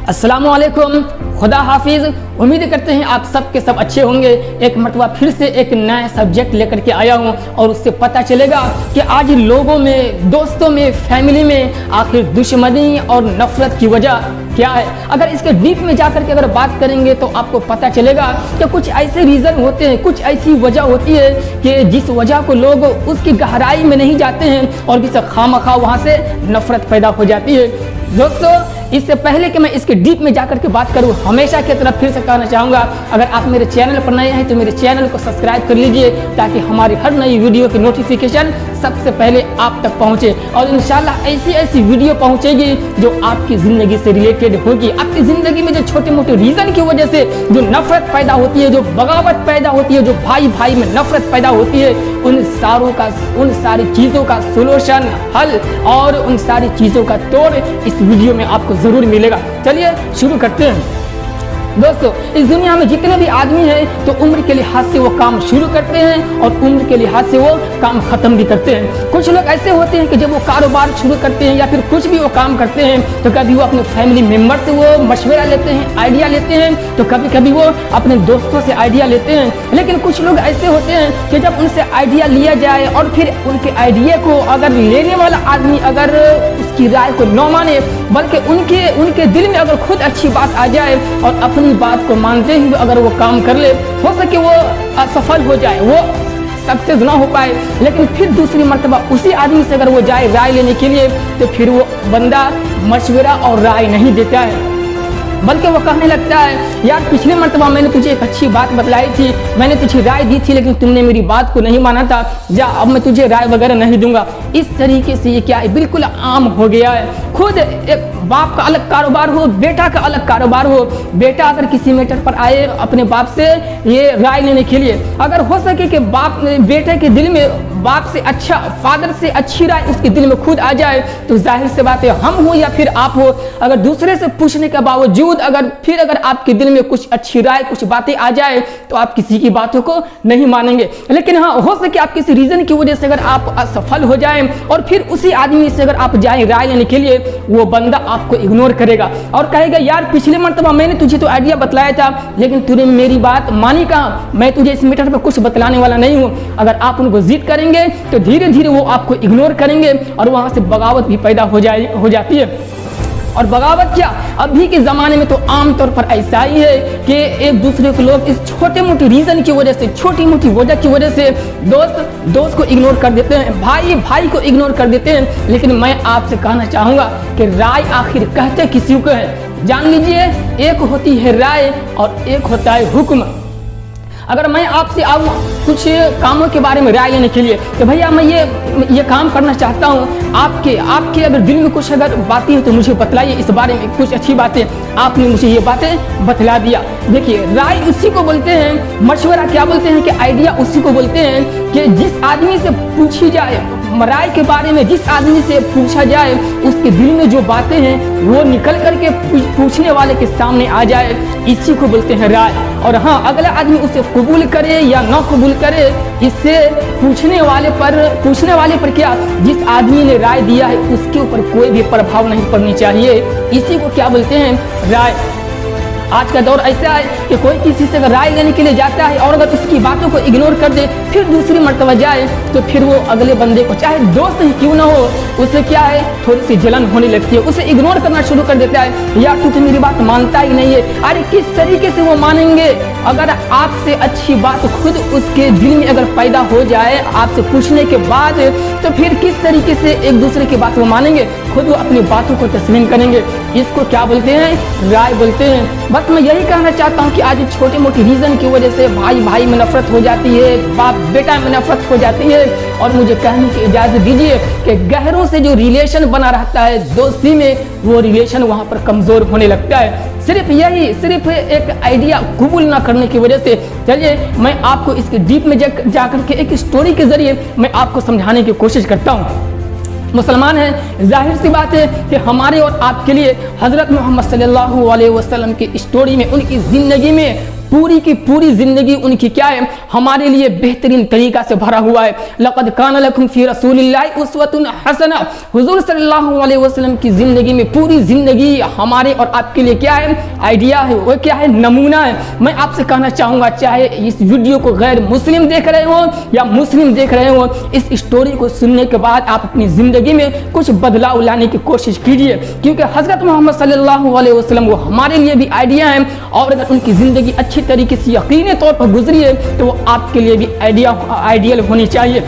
अस्सलाम वालेकुम, खुदा हाफिज़। उम्मीद करते हैं आप सब के सब अच्छे होंगे। एक मरतबा फिर से एक नया सब्जेक्ट लेकर के आया हूँ और उससे पता चलेगा कि आज लोगों में, दोस्तों में, फैमिली में आखिर दुश्मनी और नफरत की वजह क्या है। अगर इसके डीप में जाकर के अगर बात करेंगे तो आपको पता चलेगा कि कुछ ऐसे रीज़न होते हैं, कुछ ऐसी वजह होती है कि जिस वजह को लोग उसकी गहराई में नहीं जाते हैं और किसी खामखा वहाँ से नफरत पैदा हो जाती है। दोस्तों, इससे पहले कि मैं इसके डीप में जाकर के बात करूं, हमेशा की तरफ फिर से कहना चाहूँगा, अगर आप मेरे चैनल पर नए हैं तो मेरे चैनल को सब्सक्राइब कर लीजिए ताकि हमारी हर नई वीडियो की नोटिफिकेशन सबसे पहले आप तक पहुँचे और इंशाल्लाह ऐसी ऐसी वीडियो पहुँचेगी जो आपकी ज़िंदगी से रिलेटेड होगी। आपकी ज़िंदगी में जो छोटे मोटे रीज़न की वजह से जो नफरत पैदा होती है, जो बगावत पैदा होती है, जो भाई भाई में नफरत पैदा होती है, उन सारी चीज़ों का सोल्यूशन, हल और उन सारी चीज़ों का तोड़ इस वीडियो में आपको जरूर मिलेगा। चलिए शुरू करते हैं। दोस्तों, इस दुनिया में जितने भी आदमी हैं तो उम्र के लिहाज से वो काम शुरू करते हैं और उम्र के लिहाज से वो काम खत्म भी करते हैं। कुछ लोग ऐसे होते हैं कि जब वो कारोबार शुरू करते हैं या फिर कुछ भी वो काम करते हैं तो कभी वो अपने फैमिली मेम्बर से वो मशवरा लेते हैं, आइडिया लेते हैं, तो कभी कभी वो अपने दोस्तों से आइडिया लेते हैं। लेकिन कुछ लोग ऐसे होते हैं कि जब उनसे आइडिया लिया जाए और फिर उनके आइडिया को अगर लेने वाला आदमी अगर उसकी राय को न माने बल्कि उनके दिल में अगर खुद अच्छी बात आ जाए और अपनी बात को मानते हुए अगर वो काम कर ले, हो सके वो असफल हो जाए, वो सक्सेस ना हो पाए, लेकिन फिर दूसरी मर्तबा उसी आदमी से अगर वो जाए राय लेने के लिए तो फिर वो बंदा मशवरा और राय नहीं देता है, बल्कि वो कहने लगता है, यार पिछले मर्तबा मैंने तुझे एक अच्छी बात बतलाई थी, मैंने तुझे राय दी थी लेकिन तुमने मेरी बात को नहीं माना था, जा अब मैं तुझे राय वगैरह नहीं दूंगा। इस तरीके से ये क्या है, बिल्कुल आम हो गया है। खुद एक बाप का अलग कारोबार हो, बेटा का अलग कारोबार हो, बेटा अगर किसी मैटर पर आए अपने बाप से ये राय लेने के लिए, अगर हो सके कि बाप बेटे के दिल में बाप से अच्छा, फादर से अच्छी राय उसके दिल में खुद आ जाए तो जाहिर से बात है, हम हो या फिर आप हो, अगर दूसरे से पूछने के बावजूद अगर आपके दिल में कुछ अच्छी राय, कुछ बातें आ जाए तो आप किसी की बातों को नहीं मानेंगे। लेकिन हाँ, हो सके आप किसी रीजन की वजह से अगर आप असफल हो जाएं और फिर उसी आदमी से अगर आप जाएं राय लेने के लिए, वो बंदा आपको इग्नोर करेगा और कहेगा, यार पिछले मर्तबा मैंने तुझे तो आइडिया बतलाया था लेकिन तूने मेरी बात मानी कहाँ, मैं तुझे इस मैटर पर कुछ बतलाने वाला नहीं हूँ। अगर आप उनको जिद करेंगे तो धीरे धीरे वो आपको इग्नोर करेंगे और वहां से बगावत भी पैदा हो जाती है। और बगावत क्या, अभी के ज़माने में तो आमतौर पर ऐसा ही है कि एक दूसरे को लोग इस छोटे मोटे रीज़न की वजह से, छोटी मोटी वजह की वजह से दोस्त को इग्नोर कर देते हैं, भाई को इग्नोर कर देते हैं। लेकिन मैं आपसे कहना चाहूँगा कि राय आखिर कहते किसी को है, जान लीजिए, एक होती है राय और एक होता है हुक्म। अगर मैं आपसे आऊँ कुछ कामों के बारे में राय लेने के लिए तो भैया मैं ये काम करना चाहता हूँ, आपके अगर दिल में कुछ अगर बातें हैं तो मुझे बतलाइए, इस बारे में कुछ अच्छी बातें, आपने मुझे ये बातें बतला दिया। देखिए, राय उसी को बोलते हैं, मशवरा क्या बोलते हैं कि आइडिया उसी को बोलते हैं कि जिस आदमी से पूछी जाए, राय के बारे में जिस आदमी से पूछा जाए उसके दिल में जो बातें हैं वो निकल करके पूछने वाले के सामने आ जाए, इसी को बोलते हैं राय। और हाँ, अगला आदमी उसे कबूल करे या ना कबूल करे, इससे पूछने वाले पर क्या, जिस आदमी ने राय दिया है उसके ऊपर कोई भी प्रभाव नहीं पड़नी चाहिए, इसी को क्या बोलते हैं, राय। आज का दौर ऐसा है कि कोई किसी से अगर राय लेने के लिए जाता है और अगर उसकी बातों को इग्नोर कर दे, फिर दूसरी मर्तबा जाए तो फिर वो अगले बंदे को, चाहे दोस्त ही क्यों ना हो, उसे क्या है, थोड़ी सी जलन होने लगती है, उसे इग्नोर करना शुरू कर देता है, यार तू तो मेरी बात मानता ही नहीं है। अरे किस तरीके से वो मानेंगे, अगर आपसे अच्छी बात खुद उसके दिल में अगर पैदा हो जाए आपसे पूछने के बाद, तो फिर किस तरीके से एक दूसरे की बात वो मानेंगे, खुद वो अपनी बातों को तस्लीम करेंगे। इसको क्या बोलते हैं, राय बोलते हैं। बस मैं यही कहना चाहता हूँ कि आज छोटे मोटी रीज़न की वजह से भाई में नफरत हो जाती है, बाप बेटा में नफरत हो जाती है, और मुझे कहने की इजाज़त दीजिए कि गहरों से जो रिलेशन बना रहता है दोस्ती में, वो रिलेशन वहाँ पर कमज़ोर होने लगता है, सिर्फ एक आइडिया कबूल ना करने की वजह से। चलिए मैं आपको इसके डीप में जाकर के एक स्टोरी के ज़रिए मैं आपको समझाने की कोशिश करता हूँ। मुसलमान हैं, जाहिर सी बात है कि हमारे और आपके लिए हज़रत मोहम्मद सल्लल्लाहु अलैहि वसल्लम की स्टोरी में, उनकी ज़िंदगी में पूरी की पूरी जिंदगी उनकी क्या है, हमारे लिए बेहतरीन तरीका से भरा हुआ है। लक़द कान लकुम फी रसूलिल्लाहि उस्वतुन हसना, हुजूर सल्लल्लाहु अलैहि वसल्लम की जिंदगी में पूरी जिंदगी हमारे और आपके लिए क्या है, आइडिया है, वो क्या है, नमूना है। मैं आपसे कहना चाहूँगा, चाहे इस वीडियो को गैर मुस्लिम देख रहे हो या मुस्लिम देख रहे हो, इस स्टोरी को सुनने के बाद आप अपनी ज़िंदगी में कुछ बदलाव लाने की कोशिश कीजिए, क्योंकि हज़रत मोहम्मद सल्लल्लाहु अलैहि वसल्लम वो हमारे लिए भी आइडिया है, और अगर उनकी ज़िंदगी अच्छी तरीके से यकीनी तौर पर गुजरी है तो वो आपके लिए भी आइडियल होनी चाहिए।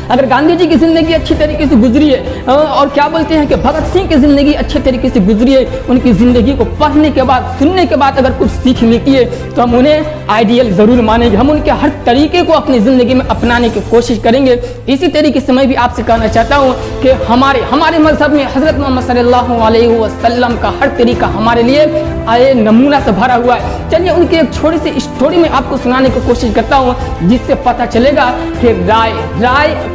अगर गांधी जी की ज़िंदगी अच्छी तरीके से गुजरी है और क्या बोलते हैं कि भगत सिंह की ज़िंदगी अच्छे तरीके से गुजरी है, उनकी ज़िंदगी को पढ़ने के बाद, सुनने के बाद अगर कुछ सीख मिलती है तो हम उन्हें आइडियल ज़रूर मानेंगे, हम उनके हर तरीके को अपनी ज़िंदगी में अपनाने की कोशिश करेंगे। इसी तरीके से मैं भी आपसे कहना चाहता हूँ कि हमारे मज़हब में हज़रत मोहम्मद सल्लल्लाहु अलैहि वसल्लम का हर तरीका हमारे लिए नमूना से भरा हुआ है। चलिए उनकी एक छोटी सी स्टोरी में आपको सुनाने की कोशिश करता हूँ, जिससे पता चलेगा कि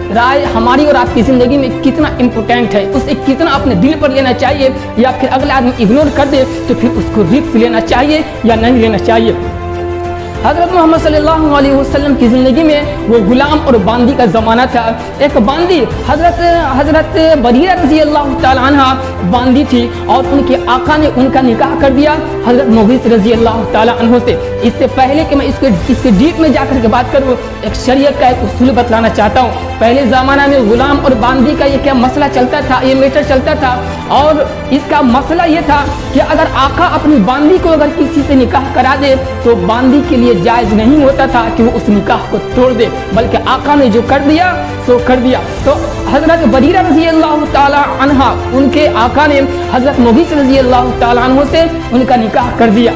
राय हमारी और आपकी ज़िंदगी में कितना इम्पोर्टेंट है, उसे कितना अपने दिल पर लेना चाहिए, या फिर अगला आदमी इग्नोर कर दे तो फिर उसको रिस्क लेना चाहिए या नहीं लेना चाहिए। हज़रत मोहम्मद सल्लल्लाहु अलैहि वसल्लम की ज़िंदगी में वो गुलाम और बांदी का ज़माना था। एक बांदी हज़रत बरीरा रज़ी अल्लाह ताला अन्हा बांदी थी, और उनके आका ने उनका निकाह कर दिया हज़रत मुग़ीस रज़ी अल्लाह ताला अन्हु से। इससे पहले कि मैं इसके डीप में जाकर के बात करूँ, एक शरीयत का एक उसूल बतलाना चाहता हूँ। पहले ज़माना में गुलाम और बांदी का ये क्या मसला चलता था, ये मैटर चलता था, और इसका मसला ये था कि अगर आका अपनी बांदी को अगर किसी से निकाह करा दे तो बांदी के लिए जायज़ नहीं होता था कि वो उस निकाह को तोड़ दे, बल्कि आका ने जो कर दिया सो कर दिया। तो हज़रत बरीरा रज़ी अल्लाह ताला अन्हा, उनके आका ने हज़रत मुग़ीस रज़ी अल्लाह ताला अन्हु से उनका निकाह कर दिया।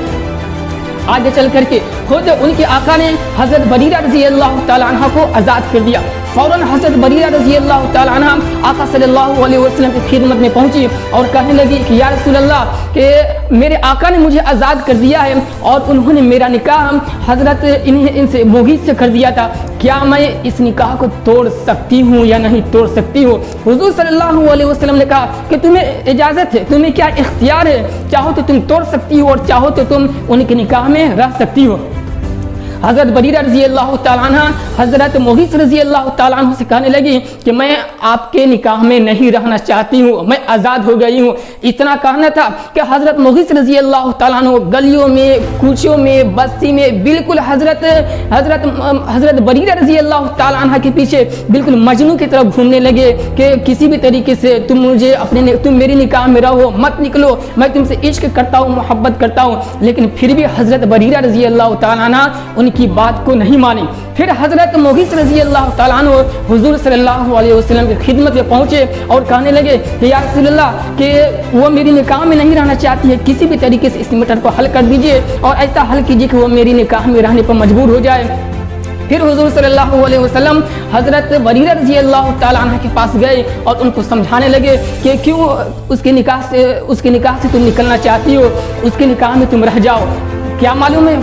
आगे चल करके खुद उनके आका ने हज़रत बरीरा रज़ी अल्लाह ताला अन्हा को आज़ाद कर दिया। फ़ौरन हज़रत बरीरा रज़ी अल्लाह ताला अन्हा आका सल्लल्लाहु अलैहि वसल्लम की खिदमत में पहुंची और कहने लगी कि या रसूल अल्लाह, कि मेरे आका ने मुझे आज़ाद कर दिया है और उन्होंने मेरा निकाह हज़रत इनसे मुग़ीस से कर दिया था, क्या मैं इस निकाह को तोड़ सकती हूँ या नहीं तोड़ सकती हूँ? हुज़ूर सल्लल्लाहु अलैहि वसल्लम ने कहा कि तुम्हें इजाज़त है, तुम्हें क्या इख्तियार है, चाहो तो तुम तोड़ सकती हो और चाहो तो तुम उनके निकाह में रह सकती हो। हज़रत बरीरा रज़ी अल्लाह ताला अन्हा हज़रत मुग़ीस रज़ी अल्लाह ताला अन्हु से कहने लगी कि मैं आपके निकाह में नहीं रहना चाहती हूँ, मैं आज़ाद हो गई हूँ। इतना कहना था कि हज़रत मुग़ीस रज़ी अल्लाह ताला अन्हु गलियों में, कूचों में, बस्ती में बिल्कुल हज़रत बरीरा रज़ी अल्लाह ताला अन्हा के पीछे बिल्कुल मजनू की तरफ घूमने लगे कि किसी भी तरीके से तुम मेरी निकाह में रहो, मत निकलो, मैं तुमसे इश्क करता हूँ, मोहब्बत करता हूँ। लेकिन फिर भी हज़रत बरीरा रज़ी अल्लाह ताला अन्हा की बात को नहीं मानी। फिर हज़रत मुग़ीस रज़ी अल्लाह ताला अन्हु हुज़ूर सल्लल्लाहु अलैहि वसल्लम की खिदमत में पहुँचे और कहने लगे कि या रसूल अल्लाह, कि वो मेरी निकाह में नहीं रहना चाहती है, किसी भी तरीके से इस मैटर को हल कर दीजिए और ऐसा हल कीजिए कि वो मेरी निकाह में रहने पर मजबूर हो जाए। फिर हुज़ूर सल्लल्लाहु अलैहि वसल्लम हज़रत बरीरा रज़ी अल्लाह ताला अन्हा के पास गए और उनको समझाने लगे कि क्यों उसके निकाह से तुम निकलना चाहती हो, उसके निकाह में तुम रह जाओ। क्या मालूम है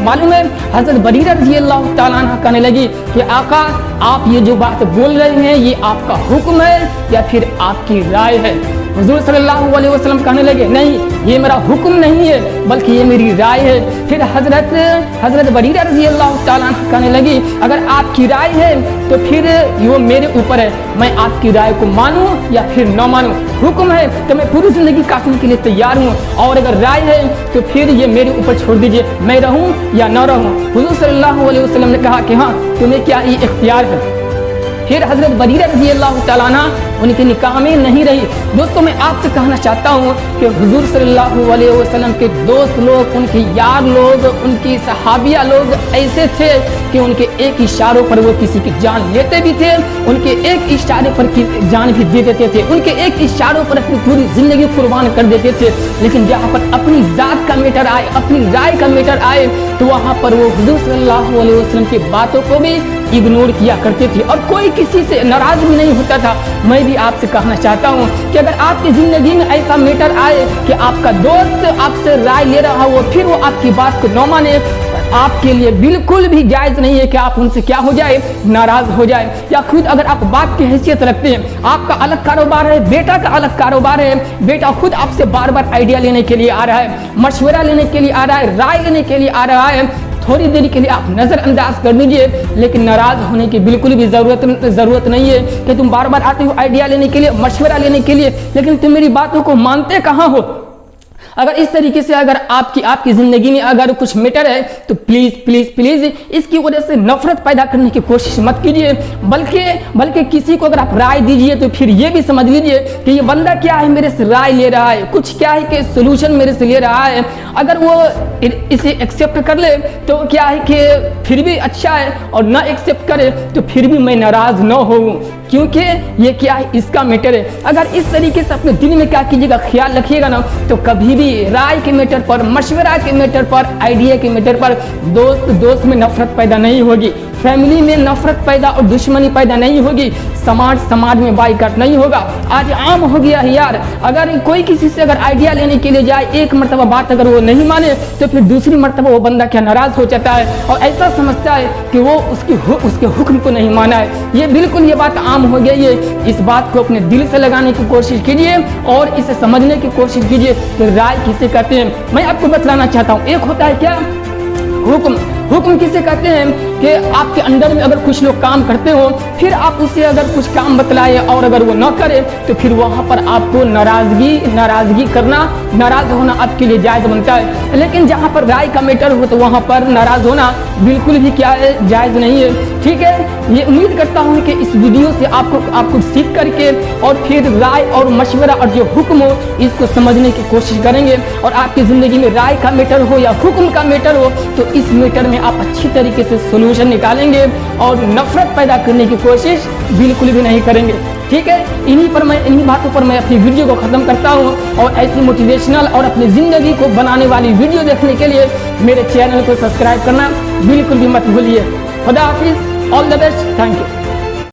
हज़रत बरीरा रज़ी अल्लाह ताला अन्हा कहने लगी कि आका, आप ये जो बात बोल रहे हैं ये आपका हुक्म है या फिर आपकी राय है? हुज़ूर सल्लल्लाहु अलैहि वसल्लम कहने लगे नहीं, ये मेरा हुक्म नहीं है बल्कि ये मेरी राय है। फिर हज़रत बरीरा रज़ी अल्लाह ताला अन्हा कहने लगी अगर आपकी राय है तो फिर वो मेरे ऊपर है, मैं आपकी राय को मानूं या फिर न मानूं। हुक्म है तो मैं पूरी ज़िंदगी काटने के लिए तैयार हूँ, और अगर राय है तो फिर ये मेरे ऊपर छोड़ दीजिए, मैं रहूँ या न रहूँ। हुज़ूर सल्लल्लाहु अलैहि वसल्लम ने कहा कि हाँ, तुम्हें क्या ये इख्तियार है। फिर हज़रत बरीरा रज़ी अल्लाह ताला अन्हा उनके निकाह में नहीं रही। दोस्तों, मैं आपसे कहना चाहता हूँ कि हुज़ूर सल्लल्लाहु अलैहि वसल्लम के दोस्त लोग, उनके यार लोग, उनकी सहाबिया लोग ऐसे थे कि उनके एक इशारों पर वो किसी की जान लेते भी थे, उनके एक इशारे पर जान भी दे देते थे, उनके एक इशारों पर अपनी पूरी ज़िंदगी कुर्बान कर देते थे। लेकिन जहाँ पर अपनी ज़ात का मैटर आए, अपनी राय का मैटर आए, तो वहाँ पर वो हुज़ूर सल्लल्लाहु अलैहि वसल्लम की बातों को भी इग्नोर किया करते थे और कोई किसी से नाराज़ भी नहीं होता था। मैं भी आपसे कहना चाहता हूँ कि अगर आपकी ज़िंदगी में ऐसा मैटर आए कि आपका दोस्त आपसे राय ले रहा हो, फिर वो आपकी बात को न माने, आपके लिए बिल्कुल भी जायज़ नहीं है कि आप उनसे क्या हो जाए, नाराज़ हो जाए। या खुद अगर आप बाप की हैसियत रखते हैं, आपका अलग कारोबार है, बेटा का अलग कारोबार है, बेटा खुद आपसे बार बार आइडिया लेने के लिए आ रहा है, मशवरा लेने के लिए आ रहा है, राय लेने के लिए आ रहा है, थोड़ी देर के लिए आप नज़रअंदाज कर दीजिए, लेकिन नाराज़ होने की बिल्कुल भी ज़रूरत नहीं है कि तुम बार बार आते हो आइडिया लेने के लिए, मशवरा लेने के लिए, लेकिन तुम मेरी बातों को मानते कहाँ हो। अगर इस तरीके से अगर आपकी ज़िंदगी में अगर कुछ मैटर है तो प्लीज़ प्लीज़ प्लीज़ इसकी वजह से नफरत पैदा करने की कोशिश मत कीजिए, बल्कि किसी को अगर आप राय दीजिए तो फिर ये भी समझ लीजिए कि ये बंदा क्या है मेरे से राय ले रहा है, कुछ क्या है कि सोल्यूशन मेरे से ले रहा है। अगर वो इसे एक्सेप्ट कर ले तो क्या है कि फिर भी अच्छा है, और ना एक्सेप्ट करे तो फिर भी मैं नाराज़ न हूँ, क्योंकि ये क्या है इसका मैटर है। अगर इस तरीके से अपने दिल में क्या कीजिएगा, ख्याल रखिएगा ना, तो कभी भी राय के मैटर पर, मशवरा के मैटर पर, आइडिया के मैटर पर दोस्त में नफरत पैदा नहीं होगी, फैमिली में नफरत पैदा और दुश्मनी पैदा नहीं होगी, समाज में बाइकाट नहीं होगा। आज आम हो गया है यार, अगर कोई किसी से अगर आइडिया लेने के लिए जाए, एक मरतबा बात अगर वो नहीं माने तो फिर दूसरी मरतबा वो बंदा क्या नाराज़ हो जाता है और ऐसा समझता है कि वो उसके हुक्म को नहीं माना है। ये बिल्कुल ये बात आम हो गई है। इस बात को अपने दिल से लगाने की कोशिश कीजिए और इसे समझने की कोशिश कीजिए कि राय किसे कहते हैं। मैं आपको बतलाना चाहता हूँ, एक होता है क्या हुक्म किसे कहते हैं कि आपके अंडर में अगर कुछ लोग काम करते हो, फिर आप उसे अगर कुछ काम बतलाए और अगर वो न करे तो फिर वहाँ पर आपको नाराज़गी करना, नाराज़ होना आपके लिए जायज़ बनता है। लेकिन जहाँ पर राय का मैटर हो तो वहाँ पर नाराज़ होना बिल्कुल भी क्या है, जायज़ नहीं है। ठीक है, ये उम्मीद करता हूँ कि इस वीडियो से आपको सीख करके और फिर राय और मशवरा और जो हुक्म हो इसको समझने की कोशिश करेंगे, और आपकी ज़िंदगी में राय का मैटर हो या हुक्म का मैटर हो तो इस मैटर में आप अच्छी तरीके से सोल्यूशन निकालेंगे और नफरत पैदा करने की कोशिश बिल्कुल भी नहीं करेंगे। ठीक है, इन्हीं बातों पर मैं अपनी वीडियो को ख़त्म करता हूँ, और ऐसी मोटिवेशनल और अपनी ज़िंदगी को बनाने वाली वीडियो देखने के लिए मेरे चैनल को सब्सक्राइब करना बिल्कुल भी मत भूलिए। खुदा हाफिज़, all the best, thank you.